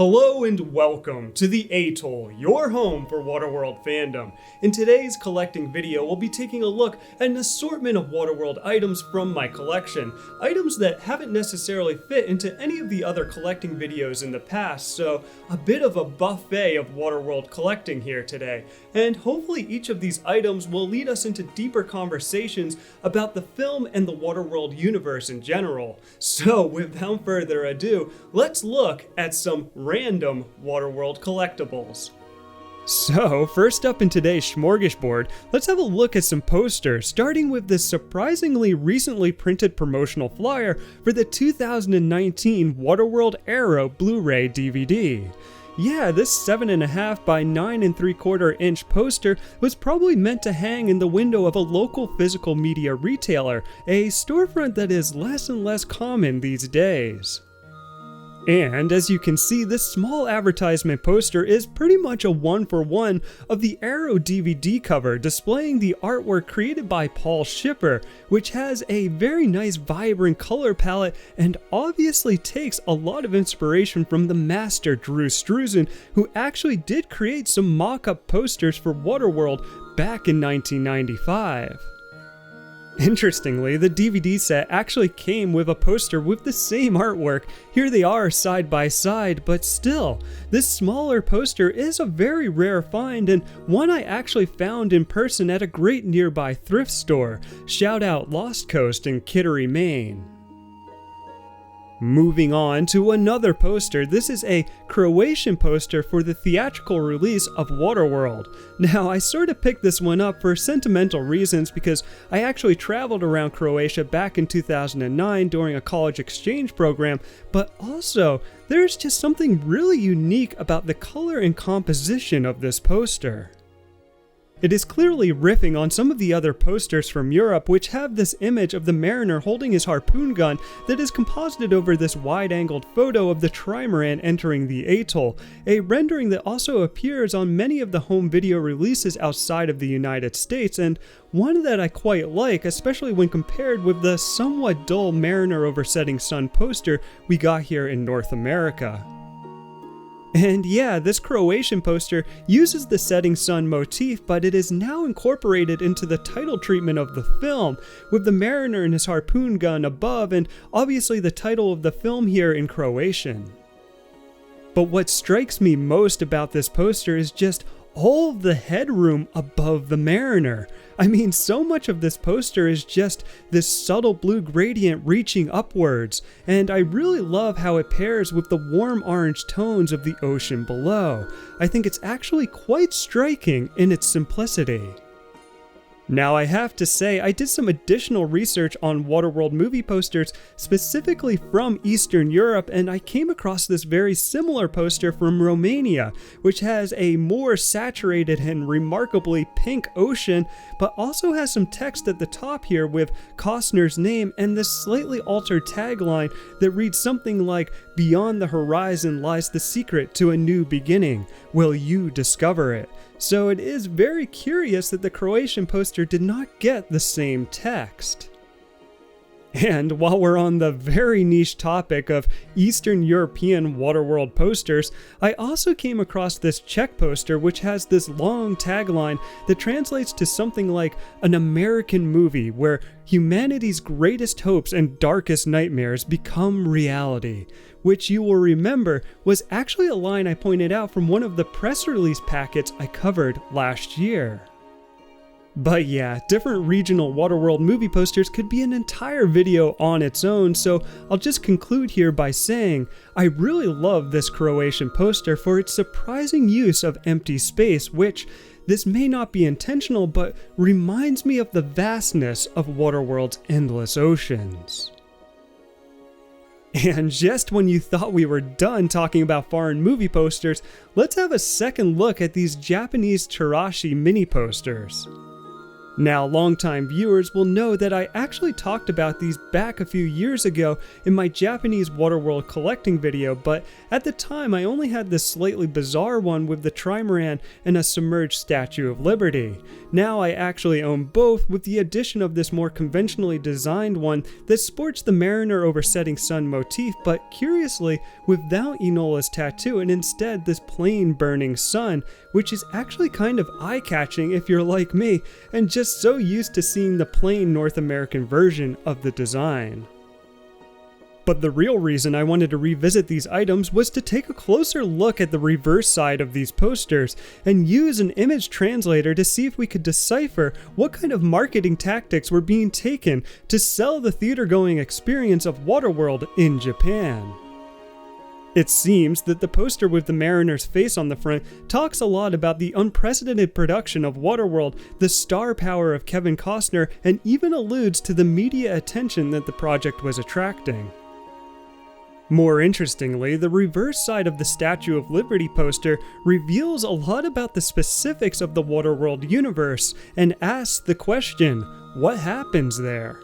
Hello and welcome to the Atoll, your home for Waterworld fandom. In today's collecting video, we'll be taking a look at an assortment of Waterworld items from my collection. Items that haven't necessarily fit into any of the other collecting videos in the past, so a bit of a buffet of Waterworld collecting here today. And hopefully each of these items will lead us into deeper conversations about the film and the Waterworld universe in general. So without further ado, let's look at some random Waterworld collectibles. So, first up in today's smorgasbord, let's have a look at some posters, starting with this surprisingly recently printed promotional flyer for the 2019 Waterworld Arrow Blu-ray DVD. Yeah, this 7.5 by 9 3/4 inch poster was probably meant to hang in the window of a local physical media retailer, a storefront that is less and less common these days. And as you can see, this small advertisement poster is pretty much a one-for-one of the Arrow DVD cover, displaying the artwork created by Paul Shipper, which has a very nice vibrant color palette and obviously takes a lot of inspiration from the master Drew Struzan, who actually did create some mock-up posters for Waterworld back in 1995. Interestingly, the DVD set actually came with a poster with the same artwork. Here they are side by side, but still, this smaller poster is a very rare find and one I actually found in person at a great nearby thrift store. Shout out Lost Coast in Kittery, Maine. Moving on to another poster, this is a Croatian poster for the theatrical release of Waterworld. Now, I sort of picked this one up for sentimental reasons because I actually traveled around Croatia back in 2009 during a college exchange program, but also, there's just something really unique about the color and composition of this poster. It is clearly riffing on some of the other posters from Europe, which have this image of the mariner holding his harpoon gun that is composited over this wide-angled photo of the trimaran entering the atoll, a rendering that also appears on many of the home video releases outside of the United States, and one that I quite like, especially when compared with the somewhat dull mariner over setting sun poster we got here in North America. And yeah, this Croatian poster uses the setting sun motif, but it is now incorporated into the title treatment of the film, with the mariner and his harpoon gun above, and obviously the title of the film here in Croatian. But what strikes me most about this poster is just all of the headroom above the mariner. I mean, so much of this poster is just this subtle blue gradient reaching upwards, and I really love how it pairs with the warm orange tones of the ocean below. I think it's actually quite striking in its simplicity. Now, I have to say, I did some additional research on Waterworld movie posters specifically from Eastern Europe, and I came across this very similar poster from Romania, which has a more saturated and remarkably pink ocean, but also has some text at the top here with Costner's name and this slightly altered tagline that reads something like, "Beyond the horizon lies the secret to a new beginning. Will you discover it?" So it is very curious that the Croatian poster did not get the same text. And while we're on the very niche topic of Eastern European Waterworld posters, I also came across this Czech poster which has this long tagline that translates to something like an American movie where humanity's greatest hopes and darkest nightmares become reality, which you will remember was actually a line I pointed out from one of the press release packets I covered last year. But yeah, different regional Waterworld movie posters could be an entire video on its own, so I'll just conclude here by saying I really love this Croatian poster for its surprising use of empty space, which this may not be intentional, but reminds me of the vastness of Waterworld's endless oceans. And just when you thought we were done talking about foreign movie posters, let's have a second look at these Japanese Chirashi mini posters. Now, longtime viewers will know that I actually talked about these back a few years ago in my Japanese Waterworld collecting video, but at the time I only had this slightly bizarre one with the trimaran and a submerged Statue of Liberty. Now I actually own both, with the addition of this more conventionally designed one that sports the mariner over setting sun motif, but curiously without Enola's tattoo and instead this plain burning sun, which is actually kind of eye-catching if you're like me and just so used to seeing the plain North American version of the design. But the real reason I wanted to revisit these items was to take a closer look at the reverse side of these posters and use an image translator to see if we could decipher what kind of marketing tactics were being taken to sell the theater-going experience of Waterworld in Japan. It seems that the poster with the mariner's face on the front talks a lot about the unprecedented production of Waterworld, the star power of Kevin Costner, and even alludes to the media attention that the project was attracting. More interestingly, the reverse side of the Statue of Liberty poster reveals a lot about the specifics of the Waterworld universe and asks the question, what happens there?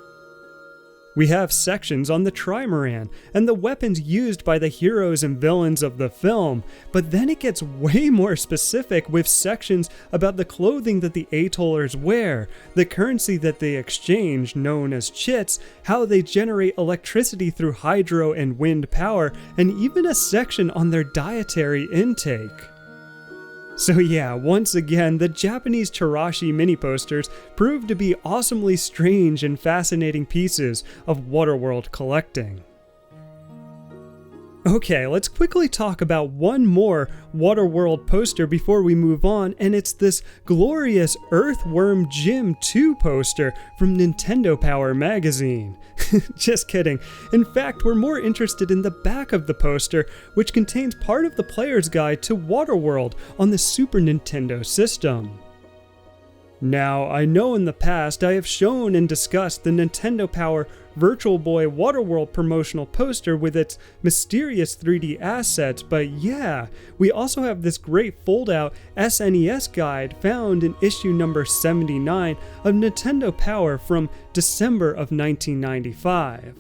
We have sections on the trimaran and the weapons used by the heroes and villains of the film, but then it gets way more specific with sections about the clothing that the Atollers wear, the currency that they exchange, known as chits, how they generate electricity through hydro and wind power, and even a section on their dietary intake. So yeah, once again, the Japanese Chirashi mini posters proved to be awesomely strange and fascinating pieces of Waterworld collecting. Okay, let's quickly talk about one more Waterworld poster before we move on, and it's this glorious Earthworm Jim 2 poster from Nintendo Power magazine. Just kidding. In fact, we're more interested in the back of the poster, which contains part of the player's guide to Waterworld on the Super Nintendo system. Now, I know in the past I have shown and discussed the Nintendo Power Virtual Boy Waterworld promotional poster with its mysterious 3D assets, but yeah, we also have this great fold-out SNES guide found in issue number 79 of Nintendo Power from December of 1995.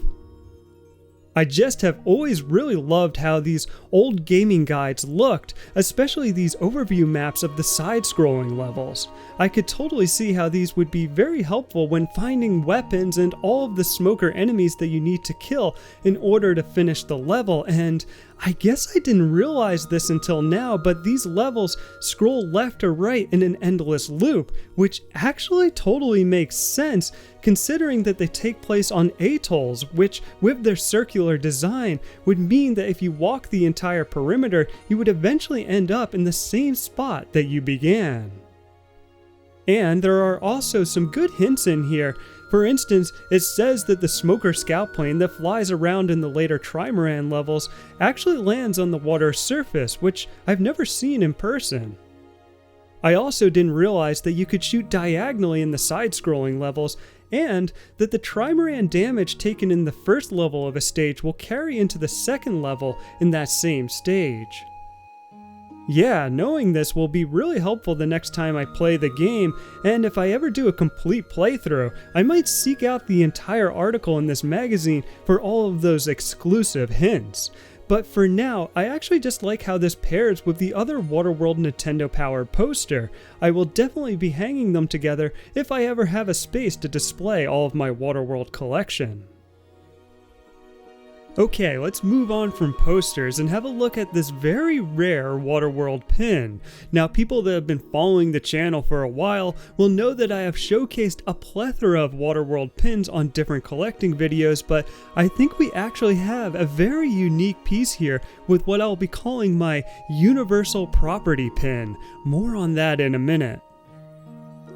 I just have always really loved how these old gaming guides looked, especially these overview maps of the side-scrolling levels. I could totally see how these would be very helpful when finding weapons and all of the smoker enemies that you need to kill in order to finish the level, and I guess I didn't realize this until now, but these levels scroll left or right in an endless loop, which actually totally makes sense considering that they take place on atolls, which with their circular design would mean that if you walk the entire perimeter, you would eventually end up in the same spot that you began. And there are also some good hints in here. For instance, it says that the Smoker scout plane that flies around in the later Trimaran levels actually lands on the water's surface, which I've never seen in person. I also didn't realize that you could shoot diagonally in the side-scrolling levels, and that the Trimaran damage taken in the first level of a stage will carry into the second level in that same stage. Yeah, knowing this will be really helpful the next time I play the game, and if I ever do a complete playthrough, I might seek out the entire article in this magazine for all of those exclusive hints. But for now, I actually just like how this pairs with the other Waterworld Nintendo Power poster. I will definitely be hanging them together if I ever have a space to display all of my Waterworld collection. Okay, let's move on from posters and have a look at this very rare Waterworld pin. Now, people that have been following the channel for a while will know that I have showcased a plethora of Waterworld pins on different collecting videos, but I think we actually have a very unique piece here with what I'll be calling my Universal Property pin. More on that in a minute.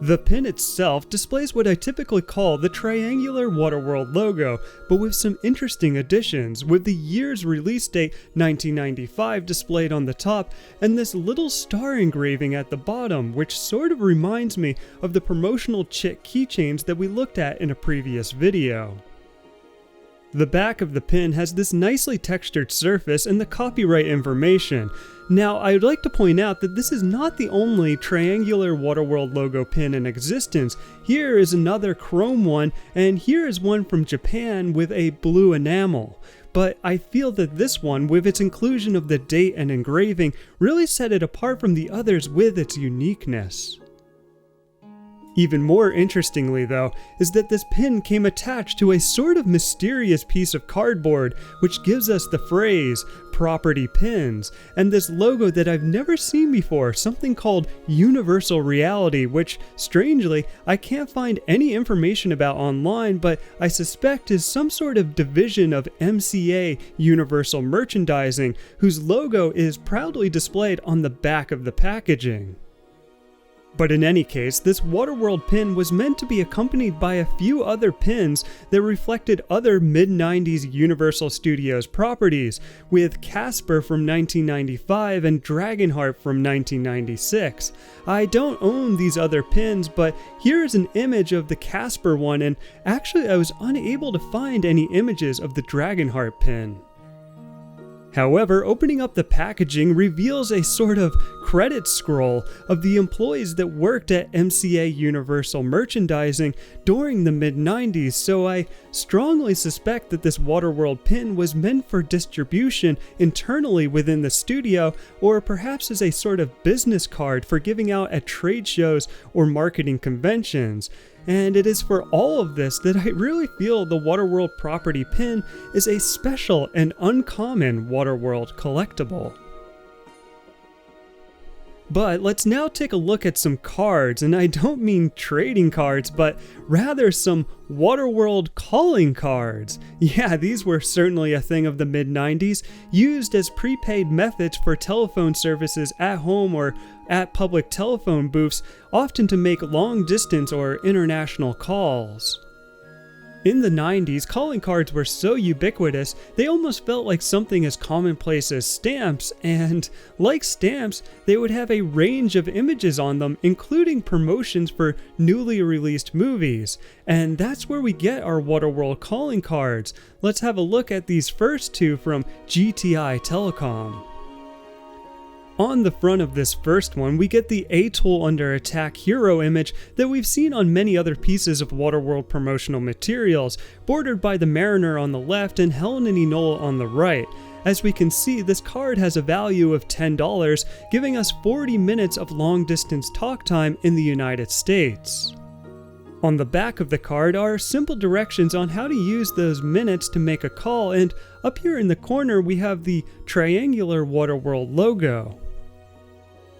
The pin itself displays what I typically call the triangular Waterworld logo, but with some interesting additions, with the year's release date 1995 displayed on the top, and this little star engraving at the bottom, which sort of reminds me of the promotional chit keychains that we looked at in a previous video. The back of the pin has this nicely textured surface and the copyright information. Now, I'd like to point out that this is not the only triangular Waterworld logo pin in existence. Here is another chrome one, and here is one from Japan with a blue enamel. But I feel that this one, with its inclusion of the date and engraving, really set it apart from the others with its uniqueness. Even more interestingly though, is that this pin came attached to a sort of mysterious piece of cardboard, which gives us the phrase, property pins, and this logo that I've never seen before, something called Universal Reality, which, strangely, I can't find any information about online, but I suspect is some sort of division of MCA Universal Merchandising, whose logo is proudly displayed on the back of the packaging. But in any case, this Waterworld pin was meant to be accompanied by a few other pins that reflected other mid-90s Universal Studios properties, with Casper from 1995 and Dragonheart from 1996. I don't own these other pins, but here's an image of the Casper one, and actually I was unable to find any images of the Dragonheart pin. However, opening up the packaging reveals a sort of credit scroll of the employees that worked at MCA Universal Merchandising during the mid-90s, so I strongly suspect that this Waterworld pin was meant for distribution internally within the studio, or perhaps as a sort of business card for giving out at trade shows or marketing conventions. And it is for all of this that I really feel the Waterworld property pin is a special and uncommon Waterworld collectible. But let's now take a look at some cards, and I don't mean trading cards, but rather some Waterworld calling cards. Yeah, these were certainly a thing of the mid-90s, used as prepaid methods for telephone services at home or at public telephone booths, often to make long-distance or international calls. In the 90s, calling cards were so ubiquitous, they almost felt like something as commonplace as stamps, and like stamps, they would have a range of images on them, including promotions for newly released movies. And that's where we get our Waterworld calling cards. Let's have a look at these first two from GTI Telecom. On the front of this first one, we get the Atoll Under Attack hero image that we've seen on many other pieces of Waterworld promotional materials, bordered by the Mariner on the left and Helen and Enola on the right. As we can see, this card has a value of $10, giving us 40 minutes of long-distance talk time in the United States. On the back of the card are simple directions on how to use those minutes to make a call, and up here in the corner we have the triangular Waterworld logo.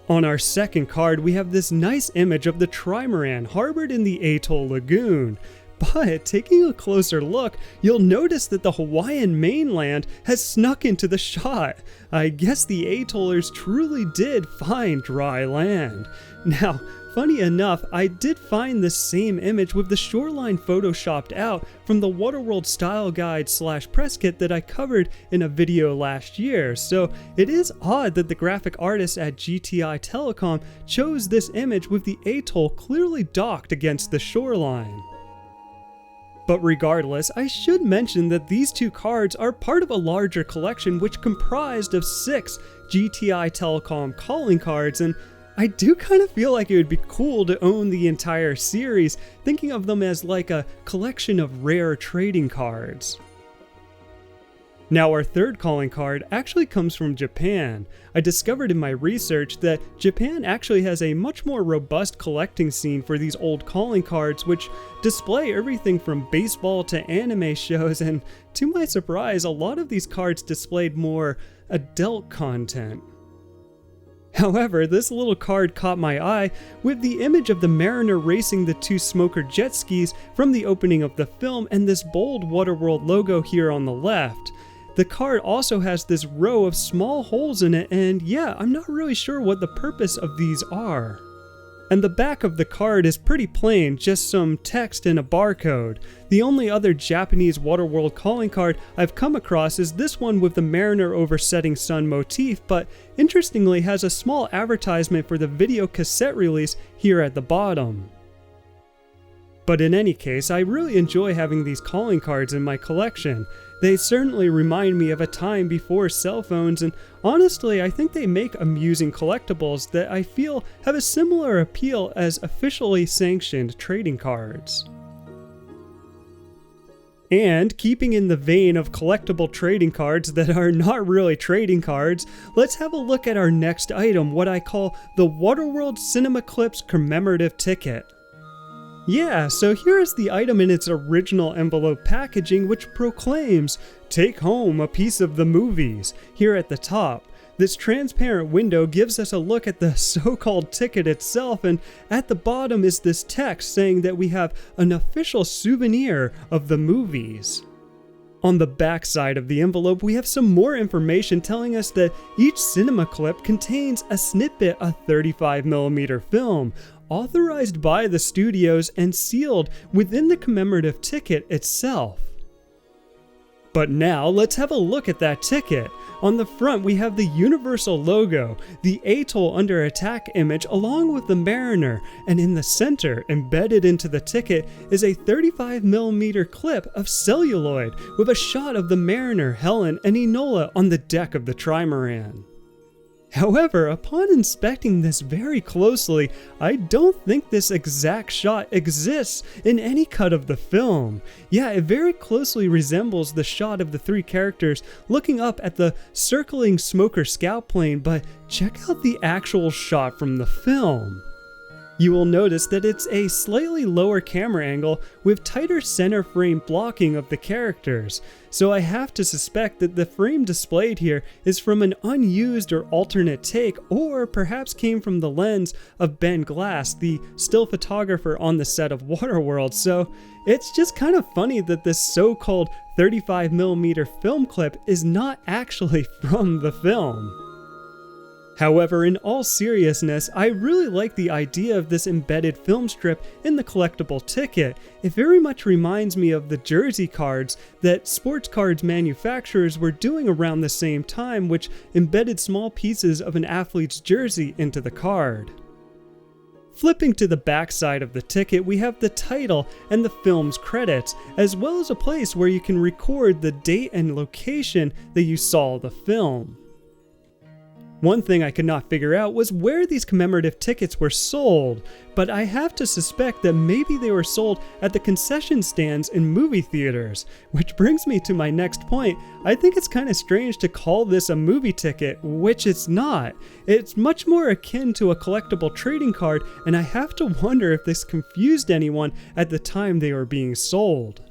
On our second card, we have this nice image of the trimaran harbored in the Atoll Lagoon. But taking a closer look, you'll notice that the Hawaiian mainland has snuck into the shot. I guess the Atollers truly did find dry land. Now, funny enough, I did find this same image with the shoreline photoshopped out from the Waterworld style guide / press kit that I covered in a video last year, so it is odd that the graphic artists at GTI Telecom chose this image with the atoll clearly docked against the shoreline. But regardless, I should mention that these two cards are part of a larger collection which comprised of 6 GTI Telecom calling cards, and I do kind of feel like it would be cool to own the entire series, thinking of them as like a collection of rare trading cards. Now our third calling card actually comes from Japan. I discovered in my research that Japan actually has a much more robust collecting scene for these old calling cards, which display everything from baseball to anime shows, and to my surprise, a lot of these cards displayed more adult content. However, this little card caught my eye with the image of the Mariner racing the 2 Smoker jet skis from the opening of the film and this bold Waterworld logo here on the left. The card also has this row of small holes in it, and yeah, I'm not really sure what the purpose of these are. And the back of the card is pretty plain, just some text and a barcode. The only other Japanese Waterworld calling card I've come across is this one with the Mariner over setting sun motif, but interestingly has a small advertisement for the video cassette release here at the bottom. But in any case, I really enjoy having these calling cards in my collection. They certainly remind me of a time before cell phones, and honestly, I think they make amusing collectibles that I feel have a similar appeal as officially sanctioned trading cards. And keeping in the vein of collectible trading cards that are not really trading cards, let's have a look at our next item, what I call the Waterworld Cinema Clips commemorative ticket. Yeah, so here is the item in its original envelope packaging, which proclaims, "Take home a piece of the movies," here at the top. This transparent window gives us a look at the so-called ticket itself, and at the bottom is this text saying that we have an official souvenir of the movies. On the back side of the envelope, we have some more information telling us that each cinema clip contains a snippet of 35mm film, authorized by the studios and sealed within the commemorative ticket itself. But now, let's have a look at that ticket. On the front, we have the Universal logo, the Atoll under attack image along with the Mariner, and in the center, embedded into the ticket, is a 35mm clip of celluloid with a shot of the Mariner, Helen, and Enola on the deck of the Trimaran. However, upon inspecting this very closely, I don't think this exact shot exists in any cut of the film. Yeah, it very closely resembles the shot of the three characters looking up at the circling smoker scout plane, but check out the actual shot from the film. You will notice that it's a slightly lower camera angle with tighter center frame blocking of the characters, so I have to suspect that the frame displayed here is from an unused or alternate take, or perhaps came from the lens of Ben Glass, the still photographer on the set of Waterworld. So it's just kind of funny that this so-called 35mm film clip is not actually from the film. However, in all seriousness, I really like the idea of this embedded film strip in the collectible ticket. It very much reminds me of the jersey cards that sports cards manufacturers were doing around the same time, which embedded small pieces of an athlete's jersey into the card. Flipping to the back side of the ticket, we have the title and the film's credits, as well as a place where you can record the date and location that you saw the film. One thing I could not figure out was where these commemorative tickets were sold, but I have to suspect that maybe they were sold at the concession stands in movie theaters, which brings me to my next point. I think it's kind of strange to call this a movie ticket, which it's not. It's much more akin to a collectible trading card, and I have to wonder if this confused anyone at the time they were being sold.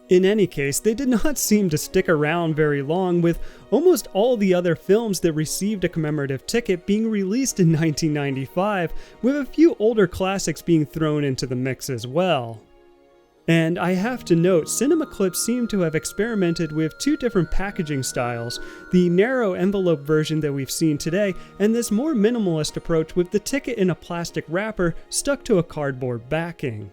In any case, they did not seem to stick around very long, with almost all the other films that received a commemorative ticket being released in 1995, with a few older classics being thrown into the mix as well. And I have to note, Cinema Clips seem to have experimented with two different packaging styles, the narrow envelope version that we've seen today, and this more minimalist approach with the ticket in a plastic wrapper stuck to a cardboard backing.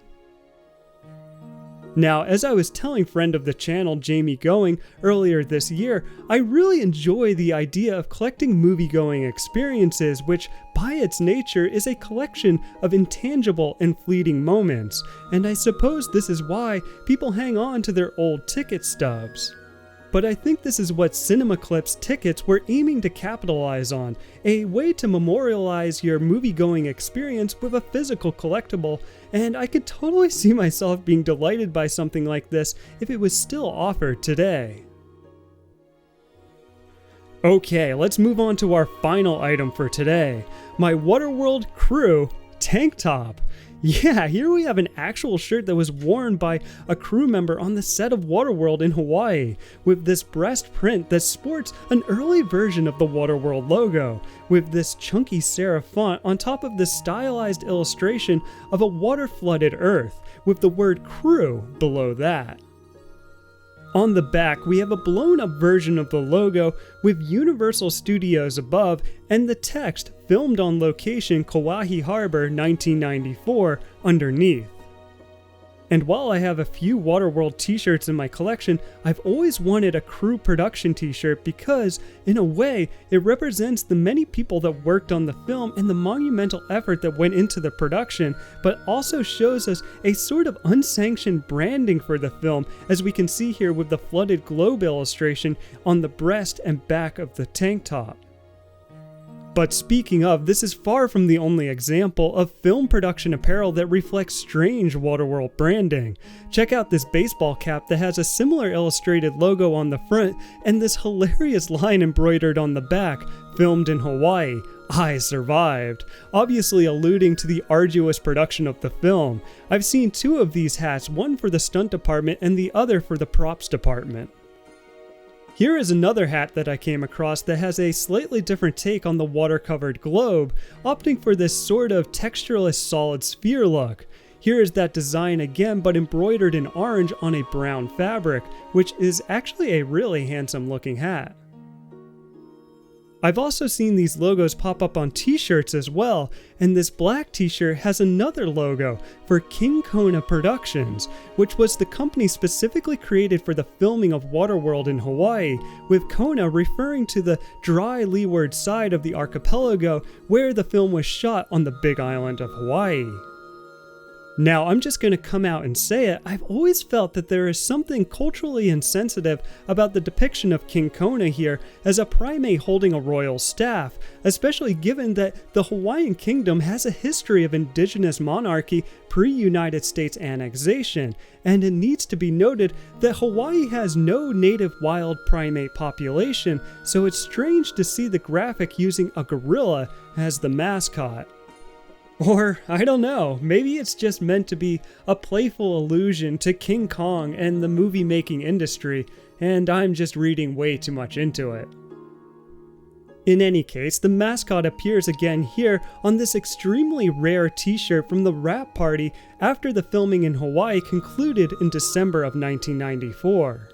Now, as I was telling friend of the channel, Jamie Going, earlier this year, I really enjoy the idea of collecting movie-going experiences, which by its nature is a collection of intangible and fleeting moments, and I suppose this is why people hang on to their old ticket stubs. But I think this is what Cinema Clips tickets were aiming to capitalize on, a way to memorialize your movie-going experience with a physical collectible, and I could totally see myself being delighted by something like this if it was still offered today. Okay, let's move on to our final item for today, my Waterworld Crew tank top. Yeah, here we have an actual shirt that was worn by a crew member on the set of Waterworld in Hawaii, with this breast print that sports an early version of the Waterworld logo, with this chunky serif font on top of this stylized illustration of a water-flooded Earth, with the word crew below that. On the back, we have a blown-up version of the logo with Universal Studios above and the text "Filmed on location, Kauai Harbor, 1994" underneath. And while I have a few Waterworld t-shirts in my collection, I've always wanted a crew production t-shirt because, in a way, it represents the many people that worked on the film and the monumental effort that went into the production, but also shows us a sort of unsanctioned branding for the film, as we can see here with the flooded globe illustration on the breast and back of the tank top. But speaking of, this is far from the only example of film production apparel that reflects strange Waterworld branding. Check out this baseball cap that has a similar illustrated logo on the front and this hilarious line embroidered on the back, "Filmed in Hawaii, I survived," obviously alluding to the arduous production of the film. I've seen two of these hats, one for the stunt department and the other for the props department. Here is another hat that I came across that has a slightly different take on the water-covered globe, opting for this sort of textureless solid sphere look. Here is that design again, but embroidered in orange on a brown fabric, which is actually a really handsome looking hat. I've also seen these logos pop up on t-shirts as well, and this black t-shirt has another logo for King Kona Productions, which was the company specifically created for the filming of Waterworld in Hawaii, with Kona referring to the dry leeward side of the archipelago where the film was shot on the big island of Hawaii. Now, I'm just going to come out and say it, I've always felt that there is something culturally insensitive about the depiction of King Kona here as a primate holding a royal staff, especially given that the Hawaiian kingdom has a history of indigenous monarchy pre-United States annexation, and it needs to be noted that Hawaii has no native wild primate population, so it's strange to see the graphic using a gorilla as the mascot. Or, I don't know, maybe it's just meant to be a playful allusion to King Kong and the movie-making industry, and I'm just reading way too much into it. In any case, the mascot appears again here on this extremely rare t-shirt from the wrap party after the filming in Hawaii concluded in December of 1994.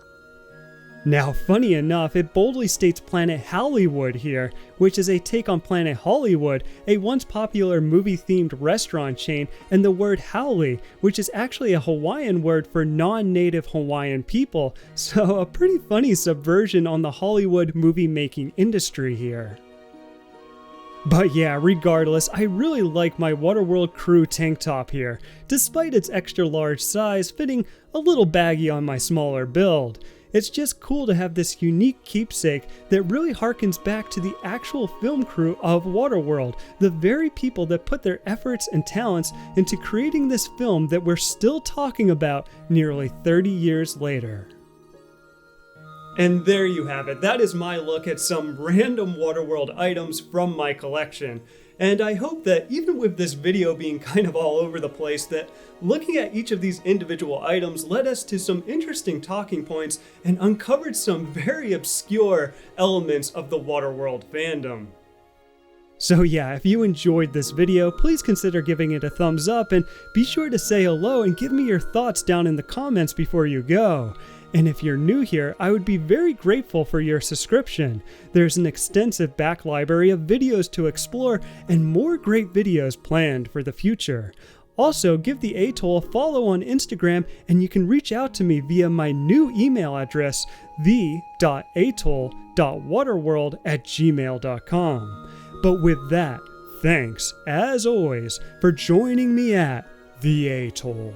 Now, funny enough, it boldly states Planet Hollywood here, which is a take on Planet Hollywood, a once popular movie-themed restaurant chain, and the word haole, which is actually a Hawaiian word for non-native Hawaiian people, so a pretty funny subversion on the Hollywood movie-making industry here. But yeah, regardless, I really like my Waterworld crew tank top here, despite its extra large size fitting a little baggy on my smaller build. It's just cool to have this unique keepsake that really harkens back to the actual film crew of Waterworld, the very people that put their efforts and talents into creating this film that we're still talking about nearly 30 years later. And there you have it. That is my look at some random Waterworld items from my collection. And I hope that even with this video being kind of all over the place, that looking at each of these individual items led us to some interesting talking points and uncovered some very obscure elements of the Waterworld fandom. So yeah, if you enjoyed this video, please consider giving it a thumbs up and be sure to say hello and give me your thoughts down in the comments before you go. And if you're new here, I would be very grateful for your subscription. There's an extensive back library of videos to explore and more great videos planned for the future. Also, give the Atoll a follow on Instagram and you can reach out to me via my new email address, the.atoll.waterworld@gmail.com. But with that, thanks, as always, for joining me at the Atoll.